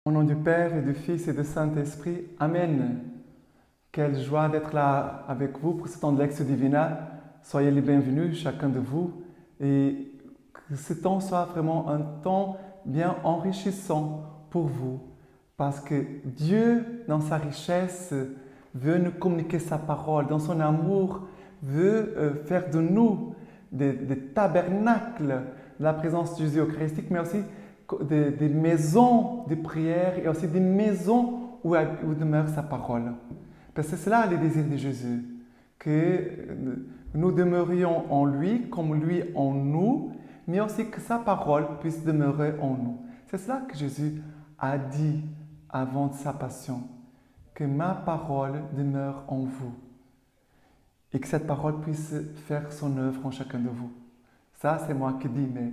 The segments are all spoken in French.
Au nom du Père et du Fils et du Saint-Esprit, Amen. Quelle joie d'être là avec vous pour ce temps de Lectio Divina. Soyez les bienvenus, chacun de vous, et que ce temps soit vraiment un temps bien enrichissant pour vous, parce que Dieu, dans sa richesse, veut nous communiquer sa parole, dans son amour, veut faire de nous des tabernacles de la présence de Jésus eucharistique, mais aussi des maisons de prière et aussi des maisons où demeure sa parole. Parce que c'est cela le désir de Jésus, que nous demeurions en lui, comme lui en nous, mais aussi que sa parole puisse demeurer en nous. C'est cela que Jésus a dit avant sa passion, que ma parole demeure en vous et que cette parole puisse faire son œuvre en chacun de vous. Ça, c'est moi qui dis, mais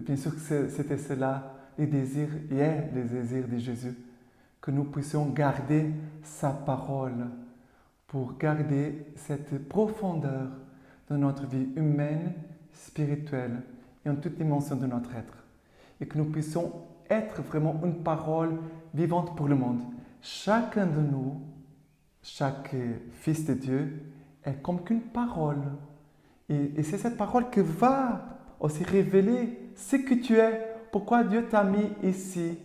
bien sûr que c'était cela, les désirs et les désirs de Jésus, que nous puissions garder sa parole pour garder cette profondeur de notre vie humaine, spirituelle et en toute dimension de notre être. Et que nous puissions être vraiment une parole vivante pour le monde. Chacun de nous, chaque fils de Dieu, est comme qu'une parole. Et c'est cette parole qui va aussi révéler ce que tu es, pourquoi Dieu t'a mis ici,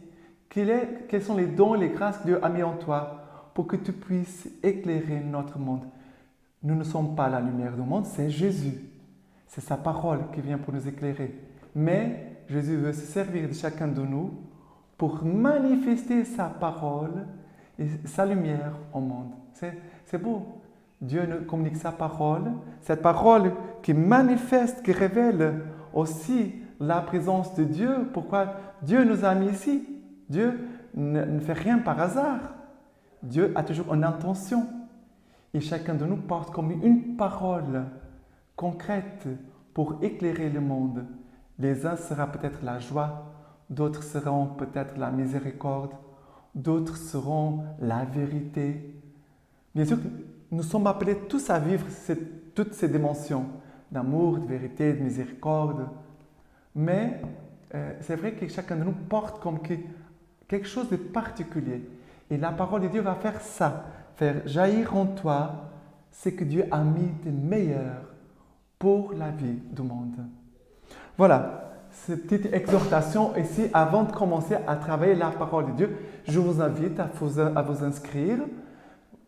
quels sont les dons et les grâces que Dieu a mis en toi pour que tu puisses éclairer notre monde. Nous ne sommes pas la lumière du monde, c'est Jésus. C'est sa parole qui vient pour nous éclairer. Mais Jésus veut se servir de chacun de nous pour manifester sa parole et sa lumière au monde. C'est beau. Dieu nous communique sa parole, cette parole qui manifeste, qui révèle aussi la présence de Dieu. Pourquoi Dieu nous a mis ici? Dieu ne fait rien par hasard. Dieu a toujours une intention. Et chacun de nous porte comme une parole concrète pour éclairer le monde. Les uns sera peut-être la joie, d'autres seront peut-être la miséricorde, d'autres seront la vérité. Bien sûr, nous sommes appelés tous à vivre toutes ces dimensions d'amour, de vérité, de miséricorde. Mais c'est vrai que chacun de nous porte comme quelque chose de particulier. Et la parole de Dieu va faire ça, faire jaillir en toi ce que Dieu a mis de meilleur pour la vie du monde. Voilà, cette petite exhortation ici, avant de commencer à travailler la parole de Dieu, je vous invite à vous inscrire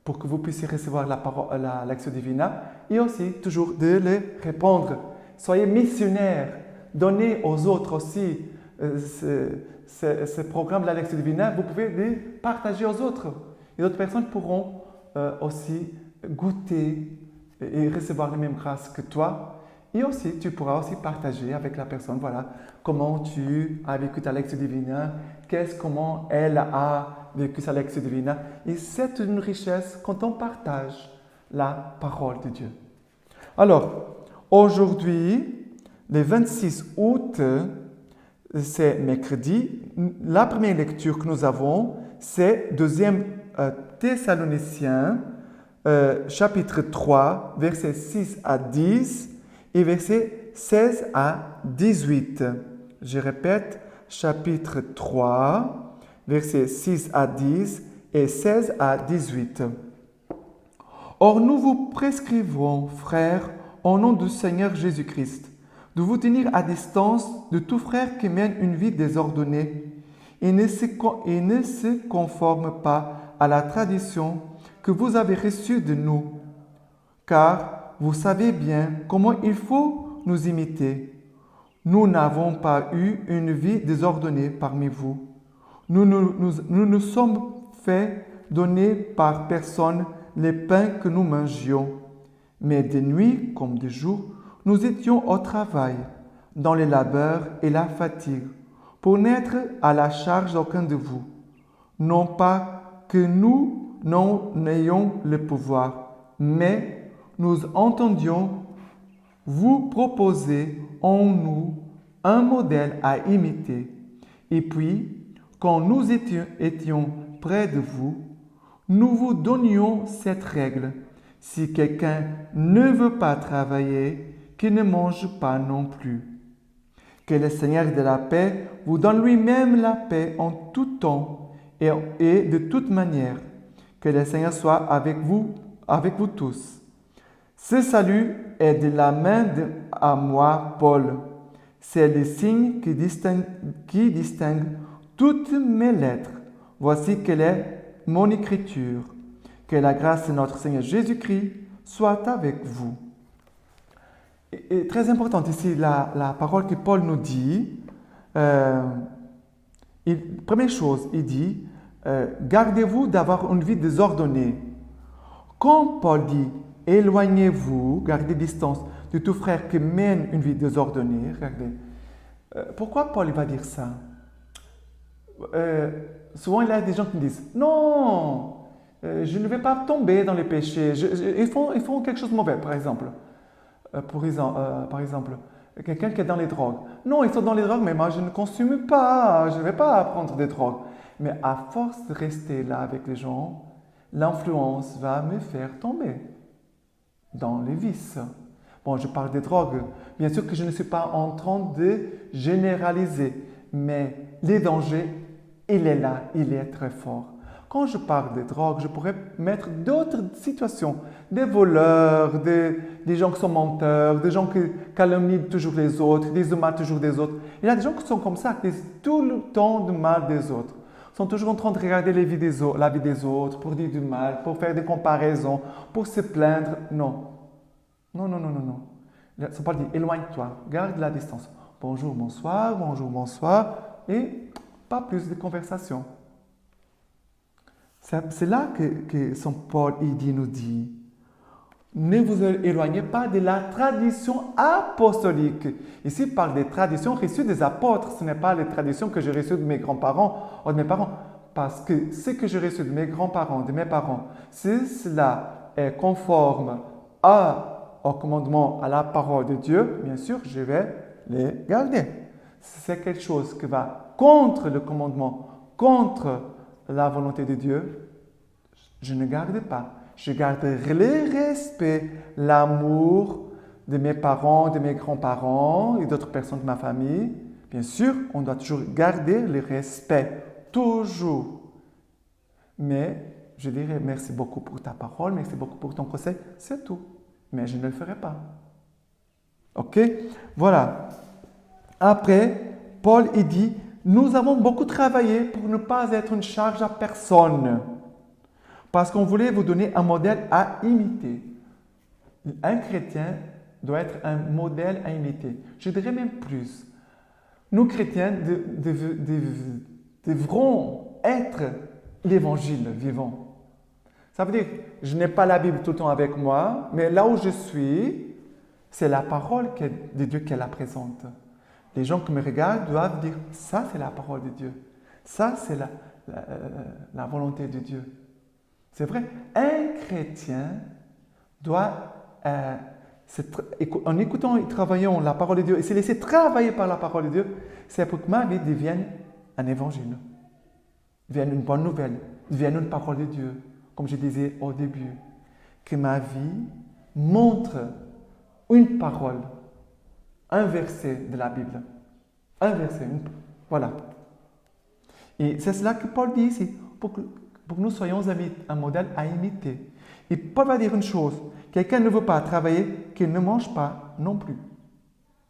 pour que vous puissiez recevoir la Lectio Divina et aussi toujours de les répondre. Soyez missionnaires, donnez aux autres aussi ce programme de la Lectio Divina, vous pouvez les partager aux autres. Et d'autres personnes pourront aussi goûter et recevoir les mêmes grâces que toi. Et aussi, tu pourras aussi partager avec la personne, voilà, comment tu as vécu ta Lectio Divina, comment elle a vécu sa Lectio Divina. Et c'est une richesse quand on partage la parole de Dieu. Alors, aujourd'hui, le 26 août, c'est mercredi. La première lecture que nous avons, c'est 2e Thessaloniciens, chapitre 3, versets 6 à 10 et versets 16 à 18. Je répète, chapitre 3, versets 6 à 10 et 16 à 18. Or, nous vous prescrivons, frères, au nom du Seigneur Jésus-Christ, de vous tenir à distance de tout frère qui mène une vie désordonnée et ne se conforme pas à la tradition que vous avez reçue de nous, car vous savez bien comment il faut nous imiter. Nous n'avons pas eu une vie désordonnée parmi vous. Nous nous sommes fait donner par personne les pains que nous mangions, mais de nuit comme de jour, nous étions au travail, dans les labeurs et la fatigue, pour n'être à la charge d'aucun de vous. Non pas que nous n'ayons le pouvoir, mais nous entendions vous proposer en nous un modèle à imiter. Et puis, quand nous étions près de vous, nous vous donnions cette règle. Si quelqu'un ne veut pas travailler, qu'il ne mange pas non plus. Que le Seigneur de la paix vous donne lui-même la paix en tout temps et de toute manière. Que le Seigneur soit avec vous tous. Ce salut est de la main à moi, Paul. C'est le signe qui distingue toutes mes lettres. Voici quelle est mon écriture. Que la grâce de notre Seigneur Jésus-Christ soit avec vous. Et très importante ici, la parole que Paul nous dit. Première chose, il dit, gardez-vous d'avoir une vie désordonnée. Quand Paul dit, éloignez-vous, gardez distance de tout frère qui mène une vie désordonnée, regardez. Pourquoi Paul va dire ça? Souvent, il y a des gens qui me disent, non, je ne vais pas tomber dans les péchés. Ils font quelque chose de mauvais, par exemple. Par exemple, quelqu'un qui est dans les drogues. Non, ils sont dans les drogues, mais moi, je ne consomme pas. Je ne vais pas prendre des drogues. Mais à force de rester là avec les gens, l'influence va me faire tomber dans les vices. Bon, je parle des drogues. Bien sûr que je ne suis pas en train de généraliser, mais les dangers, il est là, il est très fort. Quand je parle des drogues, je pourrais mettre d'autres situations. Des voleurs, des gens qui sont menteurs, des gens qui calomnient toujours les autres, disent du mal toujours des autres. Il y a des gens qui sont comme ça, qui disent tout le temps du mal des autres. Ils sont toujours en train de regarder la vie des autres pour dire du mal, pour faire des comparaisons, pour se plaindre. Non. Non, non, non, non, non. Ça Paul dit, éloigne-toi, garde la distance. Bonjour, bonsoir, et pas plus de conversation. C'est là que Saint Paul nous dit, ne vous éloignez pas de la tradition apostolique. Ici, il parle des traditions reçues des apôtres. Ce n'est pas les traditions que j'ai reçues de mes grands-parents ou de mes parents. Parce que ce que j'ai reçu de mes grands-parents, de mes parents, si cela est conforme au commandement, à la parole de Dieu, bien sûr, je vais les garder. Si c'est quelque chose qui va contre le commandement, contre la volonté de Dieu, je ne garde pas. Je garderai le respect, l'amour de mes parents, de mes grands-parents et d'autres personnes de ma famille. Bien sûr, on doit toujours garder le respect, toujours. Mais je dirais merci beaucoup pour ta parole, merci beaucoup pour ton conseil, c'est tout. Mais je ne le ferai pas. Ok? Voilà. Après, Paul dit, nous avons beaucoup travaillé pour ne pas être une charge à personne. Parce qu'on voulait vous donner un modèle à imiter. Un chrétien doit être un modèle à imiter. Je dirais même plus. Nous, chrétiens, devrons être l'évangile vivant. Ça veut dire, je n'ai pas la Bible tout le temps avec moi, mais là où je suis, c'est la parole de Dieu qu'elle la présente. Les gens qui me regardent doivent dire, ça c'est la parole de Dieu. Ça c'est la volonté de Dieu. C'est vrai, un chrétien doit, en écoutant et travaillant la parole de Dieu et se laisser travailler par la parole de Dieu, c'est pour que ma vie devienne un évangile, devienne une bonne nouvelle, devienne une parole de Dieu, comme je disais au début. Que ma vie montre une parole, un verset de la Bible. Un verset, voilà. Et c'est cela que Paul dit ici, pour que nous soyons un modèle à imiter. Et Paul va dire une chose, quelqu'un ne veut pas travailler, qu'il ne mange pas non plus.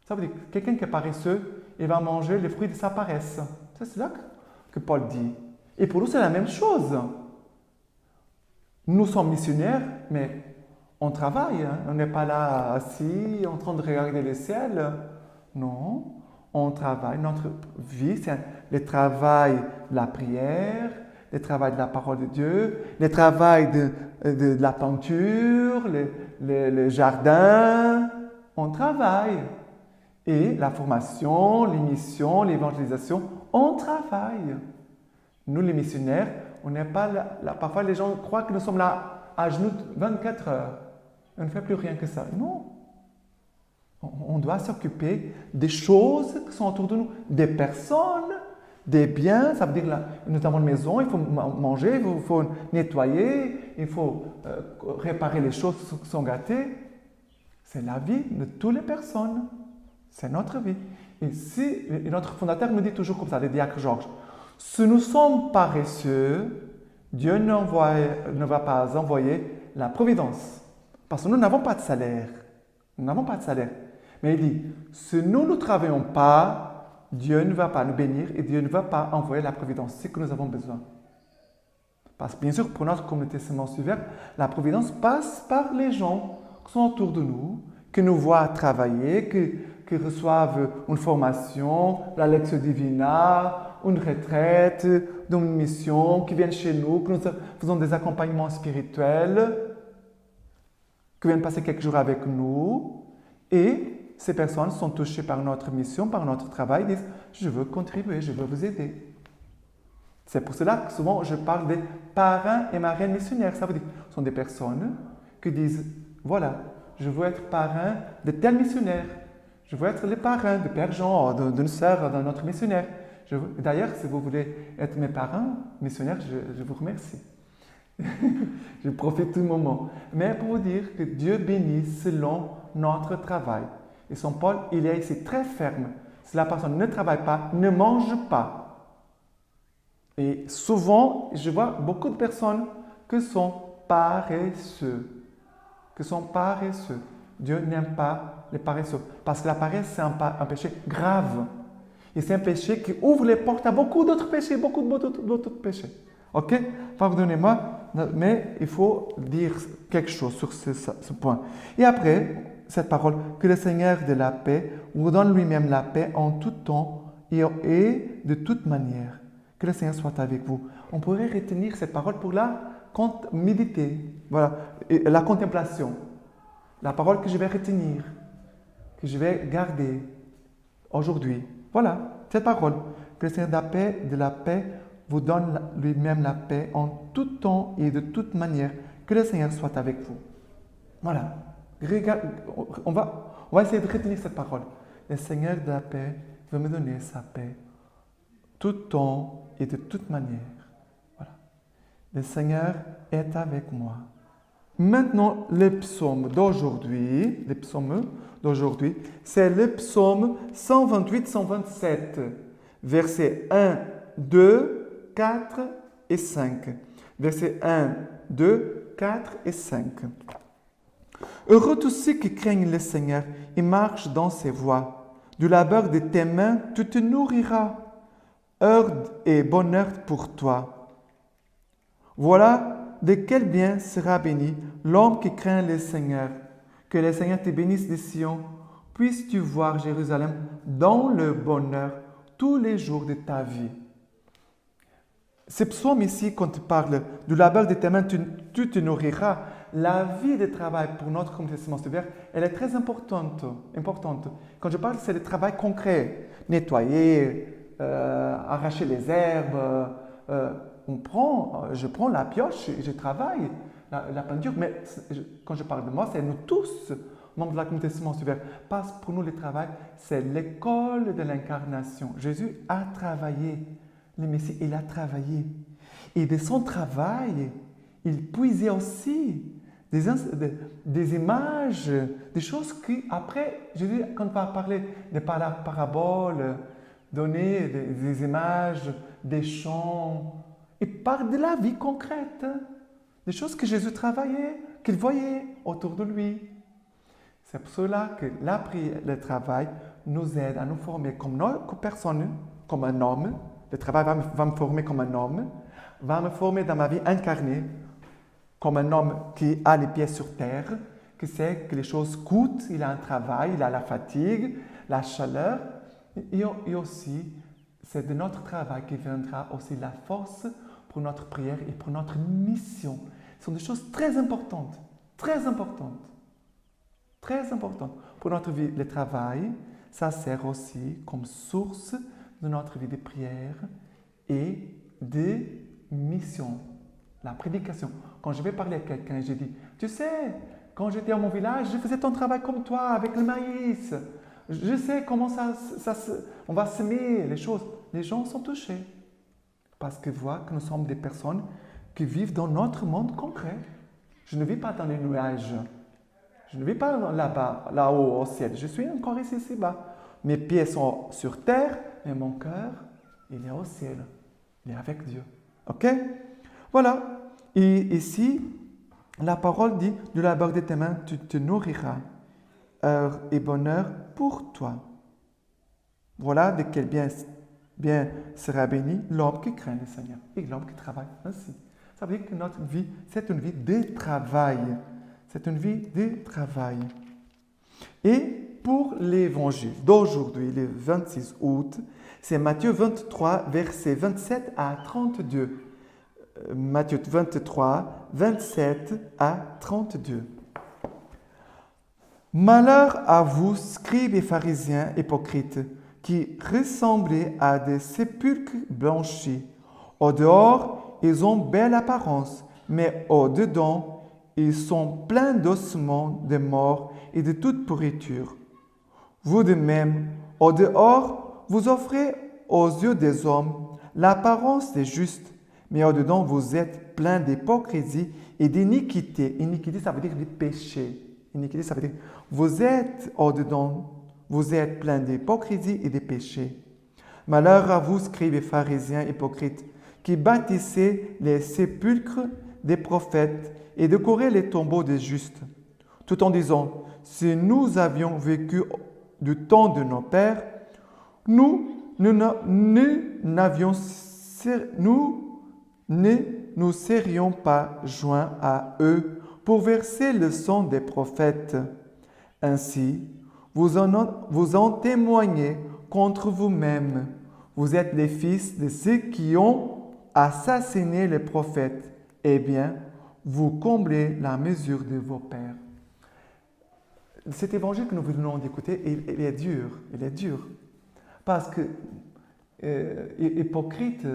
Ça veut dire que quelqu'un qui est paresseux, il va manger les fruits de sa paresse. C'est cela que Paul dit. Et pour nous, c'est la même chose. Nous sommes missionnaires, mais on travaille. Hein? On n'est pas là assis, en train de regarder le ciel. Non, on travaille. Notre vie, c'est le travail de la prière, le travail de la parole de Dieu, le travail de la peinture, le jardin. On travaille. Et la formation, les missions, l'évangélisation, on travaille. Nous, les missionnaires, on n'est pas là. Parfois, les gens croient que nous sommes là à genoux 24 heures. On ne fait plus rien que ça. Non. On doit s'occuper des choses qui sont autour de nous, des personnes, des biens. Ça veut dire, là, nous avons une maison, il faut manger, il faut nettoyer, il faut réparer les choses qui sont gâtées. C'est la vie de toutes les personnes. C'est notre vie. Et notre fondateur nous dit toujours comme ça, le diacre Georges, Si nous sommes paresseux, Dieu ne va pas envoyer la providence. Parce que nous n'avons pas de salaire. Nous n'avons pas de salaire. Mais il dit, si nous ne travaillons pas, Dieu ne va pas nous bénir et Dieu ne va pas envoyer la providence, c'est ce que nous avons besoin. Parce que bien sûr, pour notre communauté Semence du Verbe, la providence passe par les gens qui sont autour de nous, qui nous voient travailler, qui reçoivent une formation, la Lectio Divina, une retraite, une mission, qui viennent chez nous, que nous faisons des accompagnements spirituels, qui viennent passer quelques jours avec nous. Et ces personnes sont touchées par notre mission, par notre travail, et disent « Je veux contribuer, je veux vous aider ». C'est pour cela que souvent je parle des parrains et marraines missionnaires. Ça veut dire ce sont des personnes qui disent « Voilà, je veux être parrain de tel missionnaire. Je veux être le parrain de Père Jean, d'une sœur, d'un autre missionnaire. D'ailleurs, si vous voulez être mes parrains missionnaires, je vous remercie. Je profite tout le moment. Mais pour vous dire que Dieu bénit selon notre travail. Et Saint Paul, il est ici très ferme. Si la personne ne travaille pas, ne mange pas. Et souvent, je vois beaucoup de personnes qui sont paresseux. Dieu n'aime pas les paresseux. Parce que la paresse, c'est un péché grave. Et c'est un péché qui ouvre les portes à beaucoup d'autres péchés, d'autres péchés. Ok? Pardonnez-moi, mais il faut dire quelque chose sur ce point. Et après, cette parole, que le Seigneur de la paix vous donne lui-même la paix en tout temps et de toute manière. Que le Seigneur soit avec vous. On pourrait retenir cette parole pour la méditer. Voilà, et la contemplation. La parole que je vais retenir, que je vais garder aujourd'hui. Voilà, cette parole. Que le Seigneur de la paix vous donne lui-même la paix en tout temps et de toute manière. Que le Seigneur soit avec vous. Voilà. On va essayer de retenir cette parole. Le Seigneur de la paix veut me donner sa paix. Tout temps et de toute manière. Voilà. Le Seigneur est avec moi. Maintenant, le psaume d'aujourd'hui, c'est le psaume 128-127, versets 1, 2, 4 et 5. Versets 1, 2, 4 et 5. Heureux tous ceux qui craignent le Seigneur et marchent dans ses voies. Du labeur de tes mains, tu te nourriras. Heure et bonheur pour toi. Voilà de quel bien sera béni l'homme qui craint le Seigneur. Que le Seigneur te bénisse de Sion. Puisses-tu voir Jérusalem dans le bonheur tous les jours de ta vie. Ce psaume ici, quand il parle du labeur de tes mains, tu te nourriras. La vie de travail pour notre communauté Semence du Verbe, elle est très importante. Quand je parle, c'est le travail concret. Nettoyer, arracher les herbes, je prends la pioche et je travaille la peinture, mais quand je parle de moi, c'est nous tous, membres de la communauté Semence du Verbe, parce que pour nous le travail, c'est l'école de l'incarnation. Jésus a travaillé, le Messie, il a travaillé. Et de son travail, il puisait aussi des images, des choses qui, après, Jésus, quand il va parler de paraboles, donner des images, des chants. Il parle de la vie concrète, des choses que Jésus travaillait, qu'il voyait autour de lui. C'est pour cela que le travail nous aide à nous former comme personne, comme un homme. Le travail va me former comme un homme, va me former dans ma vie incarnée, comme un homme qui a les pieds sur terre, qui sait que les choses coûtent, il a un travail, il a la fatigue, la chaleur. Et aussi, c'est de notre travail qui viendra aussi la force pour notre prière et pour notre mission. Ce sont des choses très importantes, très importantes, très importantes. Pour notre vie, le travail, ça sert aussi comme source de notre vie de prière et de mission. La prédication. Quand je vais parler à quelqu'un, je dis, tu sais, quand j'étais à mon village, je faisais ton travail comme toi, avec le maïs. Je sais comment on va semer les choses. Les gens sont touchés parce qu'ils voient que nous sommes des personnes qui vivent dans notre monde concret. Je ne vis pas dans les nuages. Je ne vis pas là-bas, là-haut au ciel. Je suis encore ici-bas. Mes pieds sont sur terre, mais mon cœur, il est au ciel. Il est avec Dieu. OK? Voilà. Et ici, la parole dit, du labeur de tes mains, tu te nourriras. Heure et bonheur pour toi. Voilà de quel bien sera béni l'homme qui craint le Seigneur et l'homme qui travaille ainsi. Ça veut dire que notre vie, c'est une vie de travail. C'est une vie de travail. Et pour l'évangile d'aujourd'hui, le 26 août, c'est Matthieu 23, versets 27 à 32. Matthieu 23, 27 à 32. Malheur à vous, scribes et pharisiens hypocrites, qui ressemblez à des sépulcres blanchis. Au dehors, ils ont belle apparence, mais au dedans, ils sont pleins d'ossements, de morts et de toute pourriture. Vous de même, au dehors, vous offrez aux yeux des hommes l'apparence des justes, mais au dedans, vous êtes pleins d'hypocrisie et d'iniquité. Iniquité, ça veut dire des péchés. Iniquité, ça veut dire vous êtes au dedans, vous êtes pleins d'hypocrisie et de péchés. Malheur à vous, scribes et pharisiens hypocrites, qui bâtissez les sépulcres des prophètes et décorez les tombeaux des justes, tout en disant, si nous avions vécu du temps de nos pères, nous ne nous serions pas joints à eux pour verser le sang des prophètes. Ainsi, vous en témoignez contre vous-même. Vous êtes les fils de ceux qui ont assassiné les prophètes. Eh bien, vous comblez la mesure de vos pères. Cet évangile que nous venons d'écouter, il est dur. Il est dur. Parce que, hypocrites,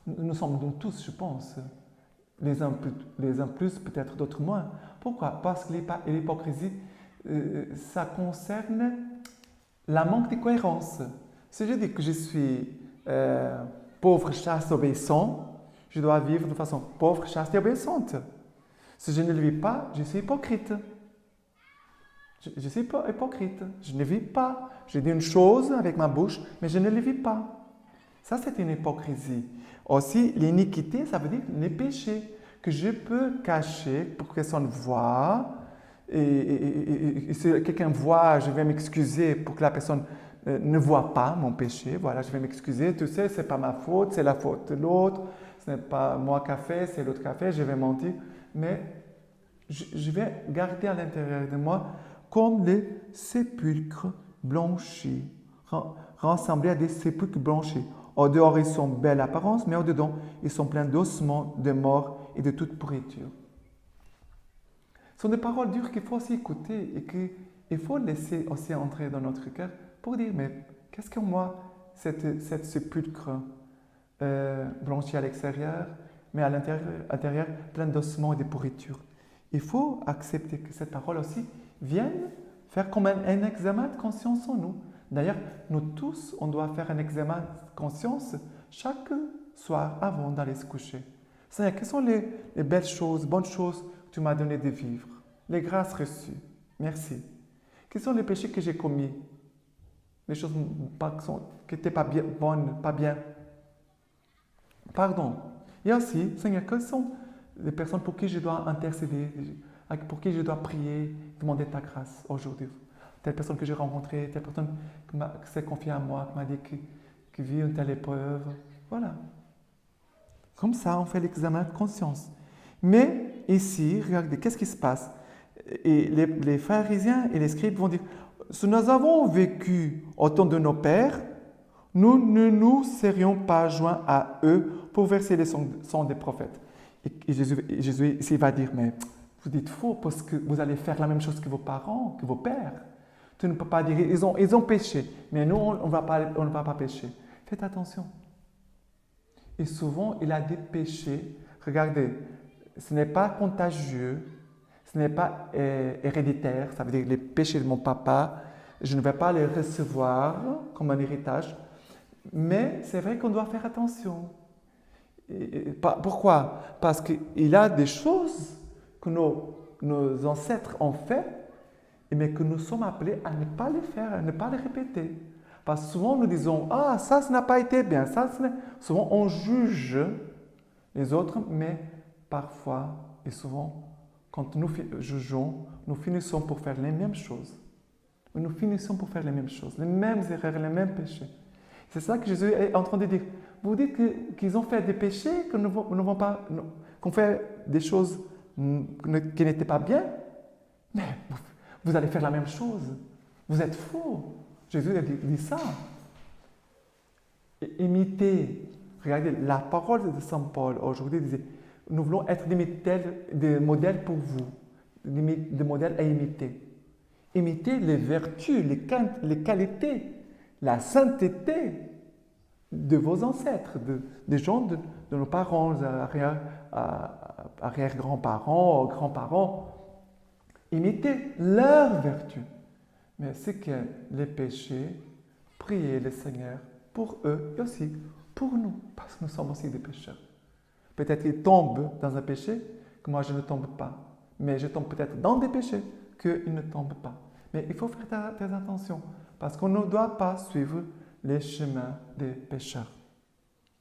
nous sommes donc tous, je pense, les uns plus, peut-être d'autres moins. Pourquoi? Parce que l'hypocrisie, ça concerne la manque de cohérence. Si je dis que je suis pauvre, chaste, obéissant, je dois vivre de façon pauvre, chaste et obéissante. Si je ne le vis pas, je suis hypocrite. Je suis hypocrite. Je ne vis pas. Je dis une chose avec ma bouche, mais je ne le vis pas. Ça, c'est une hypocrisie. Aussi, l'iniquité, ça veut dire les péchés que je peux cacher pour que personne voie. Et si quelqu'un voit, je vais m'excuser pour que la personne ne voit pas mon péché. Voilà, je vais m'excuser. Tu sais, ce n'est pas ma faute, c'est la faute de l'autre. Ce n'est pas moi qui ai fait, c'est l'autre qui a fait. Je vais mentir. Mais je vais garder à l'intérieur de moi comme les sépulcres blanchis, rassemblés à des sépulcres blanchis. Au dehors, ils sont belle apparence, mais au dedans, ils sont pleins d'ossements, de morts et de toute pourriture. Ce sont des paroles dures qu'il faut aussi écouter et qu'il faut laisser aussi entrer dans notre cœur pour dire, mais qu'est-ce que moi, cette sépulcre blanchi à l'extérieur, mais à l'intérieur, plein d'ossements et de pourriture. Il faut accepter que cette parole aussi vienne faire comme un examen de conscience en nous. D'ailleurs, nous tous, on doit faire un examen de conscience chaque soir avant d'aller se coucher. C'est-à-dire, quelles sont les belles choses, bonnes choses que tu m'as donné de vivre? Les grâces reçues. Merci. Quels sont les péchés que j'ai commis? Les choses qui n'étaient pas bien, bonnes, pas bien. Pardon. Et aussi, Seigneur, quelles sont les personnes pour qui je dois intercéder, pour qui je dois prier, demander ta grâce aujourd'hui? Telle personne que j'ai rencontrée, telle personne qui s'est confiée à moi, qui m'a dit qu'il vit une telle épreuve. Voilà. Comme ça, on fait l'examen de conscience. Mais ici, regardez, qu'est-ce qui se passe? Et les pharisiens et les scribes vont dire, si nous avons vécu au temps de nos pères, nous ne nous serions pas joints à eux pour verser le sang des prophètes. Et Jésus ici va dire, mais vous dites faux parce que vous allez faire la même chose que vos parents, que vos pères. Tu ne peux pas dire, ils ont péché, mais nous, on ne va pas pécher. Faites attention. Et souvent, il a des péchés. Regardez, ce n'est pas contagieux, ce n'est pas héréditaire, ça veut dire les péchés de mon papa, je ne vais pas les recevoir comme un héritage, mais c'est vrai qu'on doit faire attention. Pourquoi? Parce qu'il y a des choses que nos ancêtres ont fait, mais que nous sommes appelés à ne pas les faire, à ne pas les répéter. Parce que souvent nous disons, ah, ça n'a pas été bien, souvent on juge les autres, mais parfois et souvent, quand nous jugeons, nous finissons pour faire les mêmes choses. Nous finissons pour faire les mêmes choses, les mêmes erreurs, les mêmes péchés. C'est ça que Jésus est en train de dire. Vous dites qu'ils ont fait des péchés, qu'on fait des choses qui n'étaient pas bien, mais vous allez faire la même chose. Vous êtes faux. Jésus dit ça. Imitez. Regardez, la parole de Saint Paul aujourd'hui disait, nous voulons être des modèles pour vous, des modèles à imiter. Imitez les vertus, les qualités, la sainteté de vos ancêtres, des gens de nos parents, arrière-grands-parents, grands-parents. Imitez leurs vertus. Mais c'est que les péchés, priez le Seigneur pour eux et aussi pour nous, parce que nous sommes aussi des pécheurs. Peut-être qu'ils tombent dans un péché que moi je ne tombe pas, mais je tombe peut-être dans des péchés qu'ils ne tombent pas. Mais il faut faire très attention, parce qu'on ne doit pas suivre les chemins des pécheurs,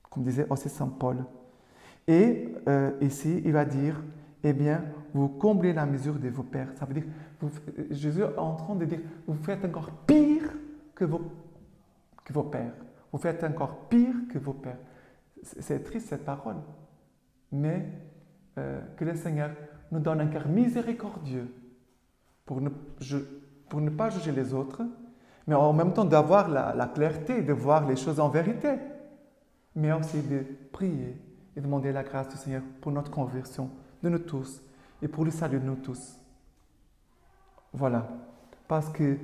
comme disait aussi Saint Paul. Et ici, il va dire, eh bien, vous comblez la mesure de vos pères. Ça veut dire, Jésus est en train de dire, vous faites encore pire que vos pères. Vous faites encore pire que vos pères. C'est triste cette parole, mais que le Seigneur nous donne un cœur miséricordieux pour ne pas juger les autres, mais en même temps d'avoir la clarté, de voir les choses en vérité, mais aussi de prier et demander la grâce du Seigneur pour notre conversion de nous tous et pour le salut de nous tous. Voilà, parce que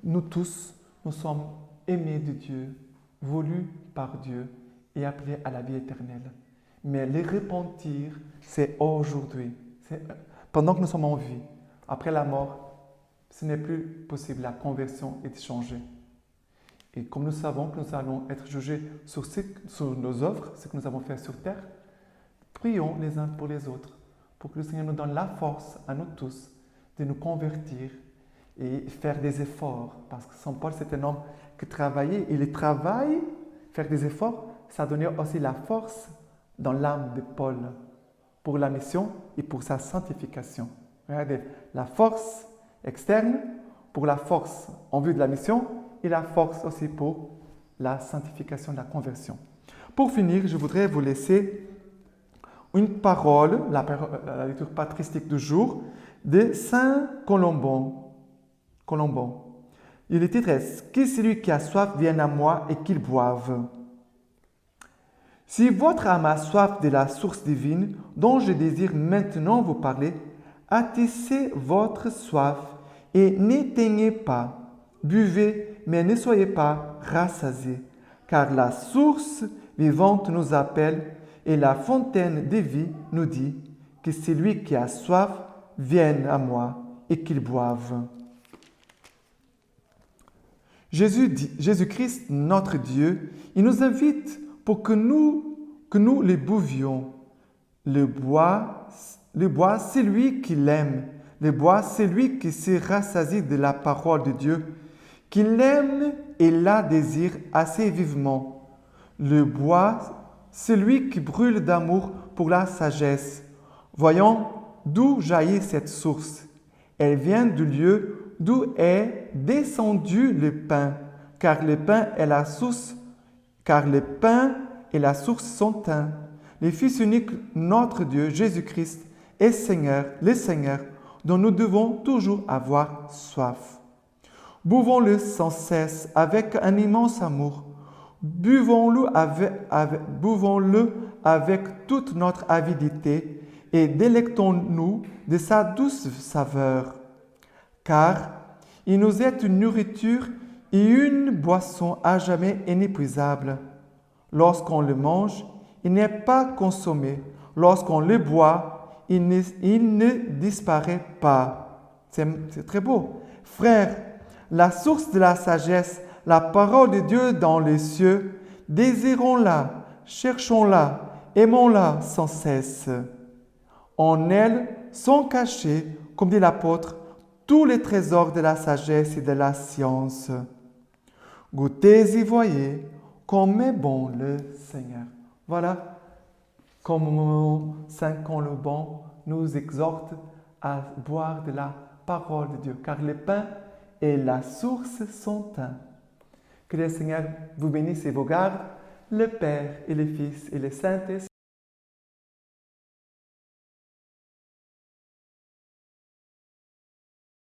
nous tous, nous sommes aimés de Dieu, voulus par Dieu et appelés à la vie éternelle. Mais les repentir, c'est aujourd'hui, c'est pendant que nous sommes en vie. Après la mort, ce n'est plus possible, la conversion est changée. Et comme nous savons que nous allons être jugés sur nos œuvres, ce que nous avons fait sur terre, prions les uns pour les autres, pour que le Seigneur nous donne la force à nous tous de nous convertir et faire des efforts. Parce que Saint Paul, c'est un homme qui travaillait, et le travail, faire des efforts, ça donnait aussi la force dans l'âme de Paul pour la mission et pour sa sanctification. Regardez, la force externe pour la force en vue de la mission et la force aussi pour la sanctification de la conversion. Pour finir, je voudrais vous laisser une parole, la lecture patristique du jour, de Saint Colomban. Et le titre est « Que celui qui a soif vienne à moi et qu'il boive ». Si votre âme a soif de la source divine dont je désire maintenant vous parler, attissez votre soif et n'éteignez pas. Buvez, mais ne soyez pas rassasiés, car la source vivante nous appelle et la fontaine de vie nous dit que celui qui a soif vienne à moi et qu'il boive. Jésus-Christ, notre Dieu, il nous invite pour que nous le buvions. Le bois, c'est lui qui l'aime. Le bois, c'est lui qui se rassasie de la parole de Dieu, qui l'aime et la désire assez vivement. Le bois, c'est lui qui brûle d'amour pour la sagesse. Voyons d'où jaillit cette source. Elle vient du lieu d'où est descendu le pain, car le pain et la source sont un. Le Fils unique, notre Dieu, Jésus-Christ, est Seigneur, le Seigneur, dont nous devons toujours avoir soif. Buvons-le sans cesse avec un immense amour. Buvons-le avec toute notre avidité et délectons-nous de sa douce saveur. Car il nous est une nourriture et une boisson à jamais inépuisable. Lorsqu'on le mange, il n'est pas consommé. Lorsqu'on le boit, il ne disparaît pas. C'est très beau. Frères, la source de la sagesse, la parole de Dieu dans les cieux, désirons-la, cherchons-la, aimons-la sans cesse. En elle sont cachés, comme dit l'apôtre, tous les trésors de la sagesse et de la science. Goûtez et voyez comme est bon le Seigneur. Voilà comme Saint Colomban nous exhorte à boire de la parole de Dieu, car le pain et la source sont un. Que le Seigneur vous bénisse et vous garde, le Père et le Fils et le Saint-Esprit.